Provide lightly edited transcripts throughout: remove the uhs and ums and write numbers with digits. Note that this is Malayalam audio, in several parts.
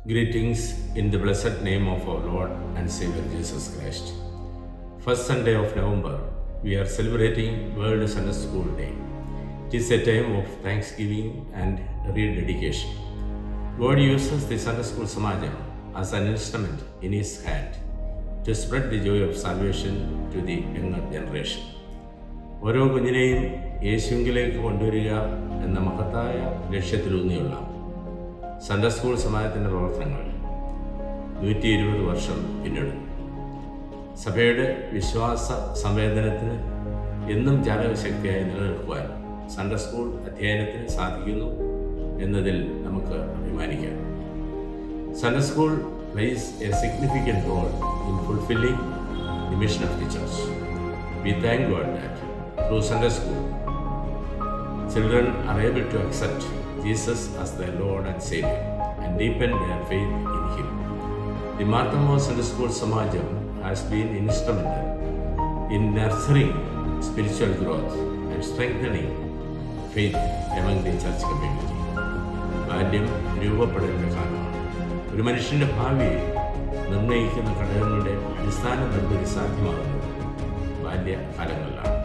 Greetings in the blessed name of our Lord and Savior Jesus Christ. First Sunday of November, we are celebrating World Sunday School Day. It is a time of thanksgiving and rededication. God uses the Sunday School Samajam as an instrument in His hand to spread the joy of salvation to the younger generation. ഓരോ കുഞ്ഞിനെയും യേശുവിലേക്ക് കൊണ്ടുവരിക എന്ന മഹത്തായ ലക്ഷ്യത്തിലൂന്നിയുള്ള സൺഡേ സ്കൂൾ സമാജത്തിൻ്റെ പ്രവർത്തനങ്ങൾ 120 വർഷം പിന്നിടുന്നു. സഭയുടെ വിശ്വാസ സംവേദനത്തിന് എന്നും ജാലകശക്തിയായി നിലനിൽക്കുവാൻ സൺഡേ സ്കൂൾ അധ്യയനത്തിന് സാധിക്കുന്നു എന്നതിൽ നമുക്ക് അഭിമാനിക്കാം. Sunday school plays a significant role in fulfilling the mission of the church. We thank God that through Sunday school, children are able to accept Jesus as their Lord and Savior and deepen their faith in Him. The Martha Moore Sunday School Samajam has been instrumental in nurturing spiritual growth and strengthening faith among the church community. ബാല്യം രൂപപ്പെടേണ്ട കാലമാണ്. ഒരു മനുഷ്യൻ്റെ ഭാവിയെ നിർണ്ണയിക്കുന്ന ഘടകങ്ങളുടെ അടിസ്ഥാന നിർമ്മിതി സാധ്യമാകുന്നത് ബാല്യകാലങ്ങളിലാണ്.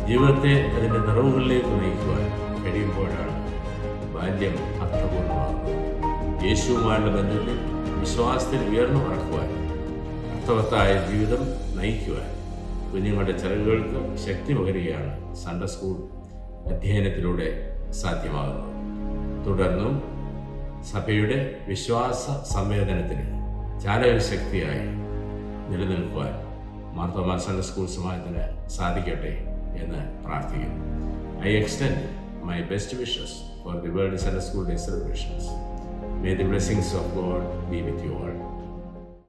ജീവിതത്തെ അതിൻ്റെ നിറവുകളിലേക്ക് നയിക്കുവാൻ കഴിയുമ്പോഴാണ് ബാല്യം അർത്ഥപൂർണ്ണമാകുന്നത്. യേശുവുമായുള്ള ബന്ധത്തിൽ വിശ്വാസത്തിൽ ഉയർന്നു പറക്കുവാൻ, അർത്ഥവത്തായ ജീവിതം നയിക്കുവാൻ കുഞ്ഞുങ്ങളുടെ ചിറകുകൾക്ക് ശക്തി പകരുകയാണ് സൺഡേ സ്കൂൾ അധ്യയനത്തിലൂടെ സാധ്യമാകുന്നത്. തുടർന്നും സഭയുടെ വിശ്വാസ സംവേദനത്തിന് ചാലകശക്തിയായി നിലനിൽക്കുവാൻ മാർത്തോമാ സൺഡേ സ്കൂൾ സമാജത്തിന് സാധിക്കട്ടെ എന്ന് പ്രാർത്ഥിക്കുന്നു. I extend my best wishes for the World Sunday School Day celebrations. May the blessings of God be with you all.